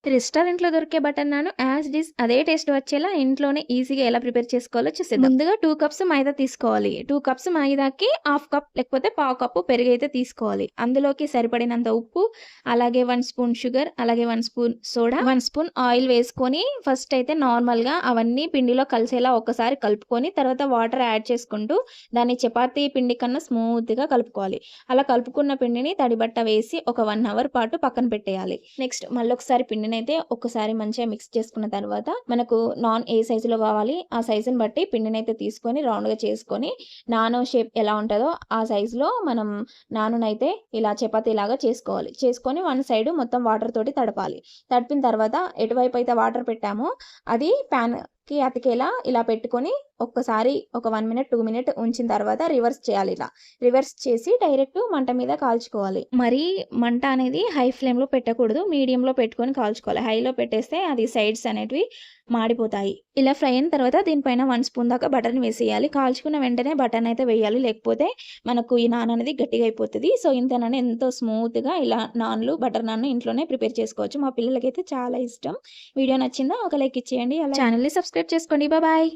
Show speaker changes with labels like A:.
A: రెస్టారెంట్‌లో దొరికే butter known as it is అదే టేస్ట్ వచ్చేలా ఇంట్లోనే ఈజీగా ఎలా ప్రిపేర్ చేసుకోవాలో చూసేద్దాం. ముందుగా 2 కప్స్ మైదా తీసుకోవాలి. 2 కప్స్ మైదాకి హాఫ్ కప్ లేకపోతే పావు కప్పు పెరుగైతే తీసుకోవాలి. అందులోకి సరిపడినంత ఉప్పు, అలాగే 1 స్పూన్ షుగర్, అలాగే 1 స్పూన్ సోడా, 1 స్పూన్ ఆయిల్ వేసుకొని ఫస్ట్ అయితే నార్మల్‌గా అవన్నీ పిండిలో కలిసేలా ఒక్కసారి కలుపుకొని తర్వాత వాటర్ యాడ్ చేసుకుంటూ దాన్ని చపాతీ పిండి కన్నా స్మూత్‌గా కలుపుకోవాలి. అలా కలుపుకున్న పిండిని తడి బట్ట వేసి ఒక 1 అవర్ పాటు పక్కన పెట్టేయాలి. నెక్స్ట్ మళ్ళొకసారి పిండినైతే ఒక్కసారి మంచిగా మిక్స్ చేసుకున్న తర్వాత మనకు నాన్ ఏ సైజులో కావాలి ఆ సైజుని బట్టి పిండినైతే తీసుకొని రౌండ్‌గా చేసుకొని నాను షేప్ ఎలా ఉంటదో ఆ సైజులో మనం నానునైతే ఇలా చపాతీలాగా చేసుకోవాలి. చేసుకొని వన్ సైడ్ మొత్తం వాటర్ తోటి తడపాలి. తడిపిన తర్వాత ఎటువైపు అయితే వాటర్ పెట్టామో అది ప్యాన్‌కి అతికేలా ఇలా పెట్టుకొని ఒక్కసారి ఒక 1 మినిట్, 2 మినిట్ ఉంచిన తర్వాత రివర్స్ చేయాలి ఇలా. రివర్స్ చేసి డైరెక్ట్ మంట మీద కాల్చుకోవాలి. మరీ మంట అనేది హై ఫ్లేమ్‌లో పెట్టకూడదు. మీడియంలో పెట్టుకొని కాల్చుకోవాలి. హైలో పెట్టేస్తే అది సైడ్స్ అనేటివి మాడిపోతాయి. ఇలా ఫ్రై అయిన తర్వాత దీనిపైన 1 స్పూన్ దాకా బటర్‌ని వేసేయాలి. కాల్చుకున్న వెంటనే బటర్‌నయితే వేయాలి. లేకపోతే మనకు ఈ నాన్ అనేది గట్టిగా అయిపోతది. సో, ఇంతేనండి ఎంతో స్మూత్‌గా ఇలా నాన్‌లు, బటర్ నాన్‌ను ఇంట్లోనే ప్రిపేర్ చేసుకోవచ్చు. మా పిల్లలకైతే చాలా ఇష్టం. వీడియో నచ్చిందా? ఒక లైక్ ఇచ్చేయండి. ఛానెల్‌ని సబ్స్క్రైబ్ చేసుకోండి. బాయ్.